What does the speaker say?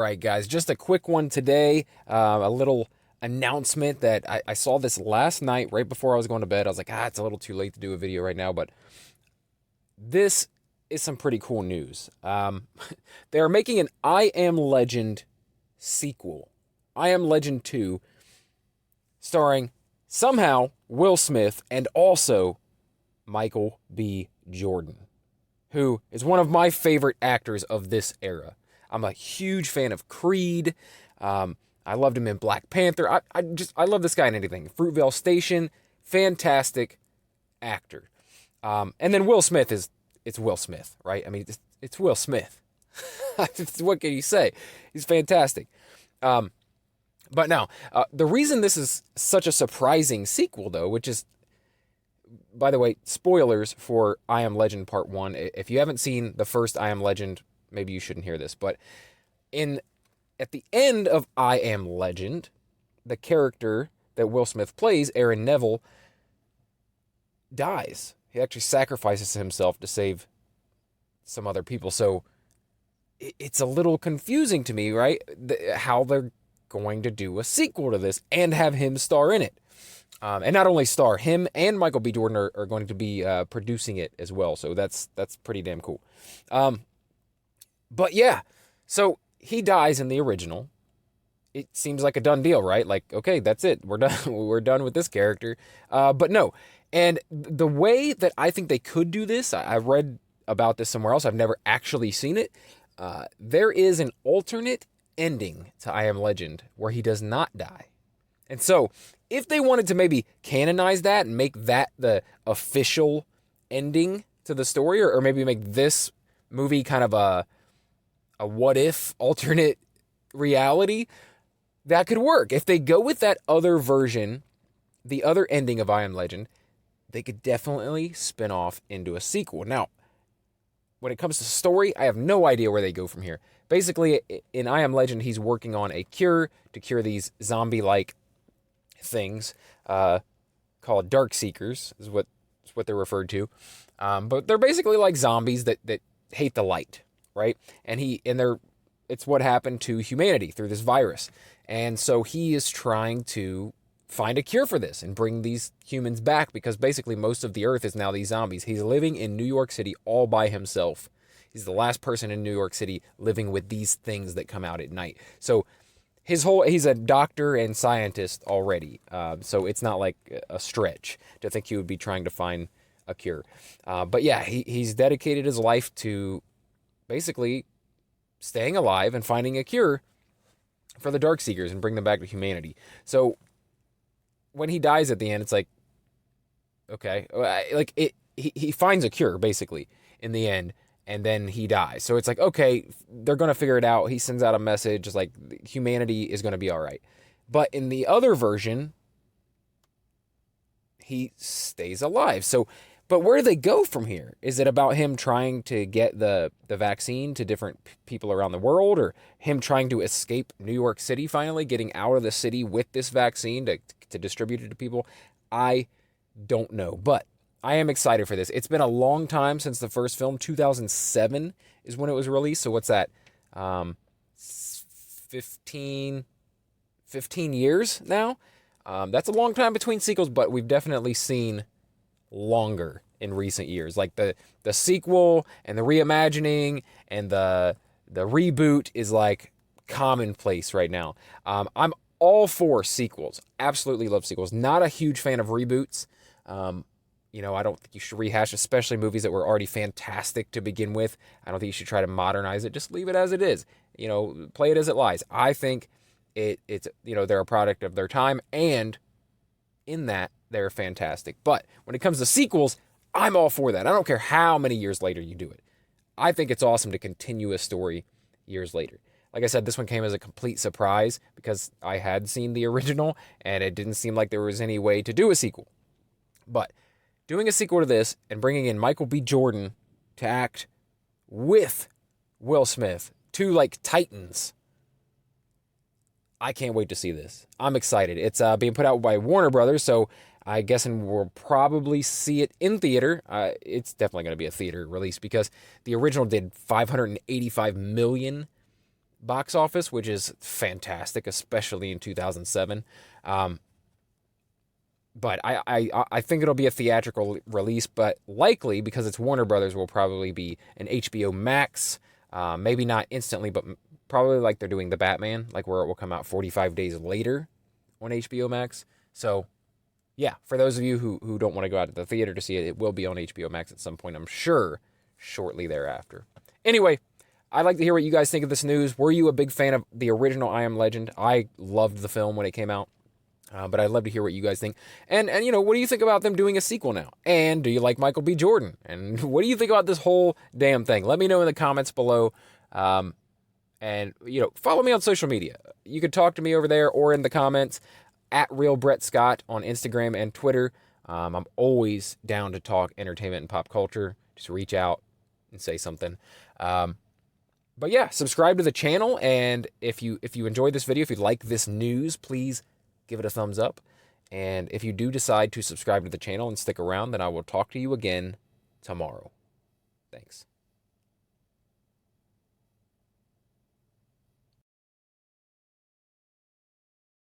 All right, guys, just a quick one today. A little announcement that I saw this last night right before I was going to bed. I was like, it's a little too late to do a video right now, but this is some pretty cool news. They are making an I Am Legend sequel, I Am Legend 2, starring somehow Will Smith and also Michael B. Jordan, who is one of my favorite actors of this era. I'm a huge fan of Creed. I loved him in Black Panther. I love this guy in anything. Fruitvale Station, fantastic actor. And then Will Smith it's Will Smith, right? I mean, it's Will Smith. What can you say? He's fantastic. But now, the reason this is such a surprising sequel, though, which is, by the way, spoilers for I Am Legend Part 1. If you haven't seen the first I Am Legend, maybe you shouldn't hear this, but at the end of I Am Legend, the character that Will Smith plays, Aaron Neville, dies. He actually sacrifices himself to save some other people. So it's a little confusing to me, right? How they're going to do a sequel to this and have him star in it. And not only star, him and Michael B. Jordan are going to be producing it as well. So that's pretty damn cool. But yeah, so he dies in the original. It seems like a done deal, right? Like, okay, that's it. We're done. We're done with this character. But no. And the way that I think they could do this, I read about this somewhere else. I've never actually seen it. There is an alternate ending to I Am Legend where he does not die. And so, if they wanted to maybe canonize that and make that the official ending to the story, or maybe make this movie kind of a what if alternate reality, that could work. If they go with that other version, the other ending of I Am Legend, they could definitely spin off into a sequel. Now, when it comes to story, I have no idea where they go from here. Basically, in I Am Legend, he's working on a cure to cure these zombie-like things called Dark Seekers, is what they're referred to. But they're basically like zombies that hate the light, right? And it's what happened to humanity through this virus. And so he is trying to find a cure for this and bring these humans back, because basically most of the earth is now these zombies. He's living in New York City all by himself. He's the last person in New York City living with these things that come out at night. So he's a doctor and scientist already. So it's not like a stretch to think he would be trying to find a cure. But yeah, he's dedicated his life to basically staying alive and finding a cure for the Dark Seekers and bring them back to humanity. So when he dies at the end, it's like, okay, like he finds a cure basically in the end, and then he dies. So it's like, okay, they're going to figure it out. He sends out a message, it's like humanity is going to be all right. But in the other version, he stays alive. So, but where do they go from here? Is it about him trying to get the vaccine to different people around the world, or him trying to escape New York City, finally getting out of the city with this vaccine to distribute it to people? I don't know, but I am excited for this. It's been a long time since the first film. 2007 is when it was released. So what's that? 15 years now. That's a long time between sequels, but we've definitely seen longer in recent years. Like the sequel and the reimagining and the reboot is like commonplace right now. I'm all for sequels. Absolutely love sequels. Not a huge fan of reboots. I don't think you should rehash, especially movies that were already fantastic to begin with. I don't think you should try to modernize it. Just leave it as it is. Play it as it lies. I think it's they're a product of their time, and in that they're fantastic. But when it comes to sequels, I'm all for that. I don't care how many years later you do it. I think it's awesome to continue a story years later. Like I said, this one came as a complete surprise because I had seen the original and it didn't seem like there was any way to do a sequel. But doing a sequel to this and bringing in Michael B. Jordan to act with Will Smith, two like titans, I can't wait to see this. I'm excited. It's being put out by Warner Brothers, so I guess we'll probably see it in theater. It's definitely going to be a theater release because the original did $585 million box office, which is fantastic, especially in 2007. Um, but I think it'll be a theatrical release, but likely because it's Warner Brothers will probably be an HBO Max. Maybe not instantly, but probably like they're doing the Batman, like where it will come out 45 days later on HBO Max. So yeah, for those of you who don't want to go out to the theater to see it, it will be on HBO Max at some point, I'm sure, shortly thereafter. Anyway, I'd like to hear what you guys think of this news. Were you a big fan of the original I Am Legend? I loved the film when it came out. But I'd love to hear what you guys think. And you know, what do you think about them doing a sequel now? And do you like Michael B. Jordan? And what do you think about this whole damn thing? Let me know in the comments below. And you know, follow me on social media. You can talk to me over there or in the comments at Real Brett Scott on Instagram and Twitter. I'm always down to talk entertainment and pop culture. Just reach out and say something. But yeah, subscribe to the channel. And if you enjoyed this video, if you like this news, please give it a thumbs up. And if you do decide to subscribe to the channel and stick around, then I will talk to you again tomorrow. Thanks.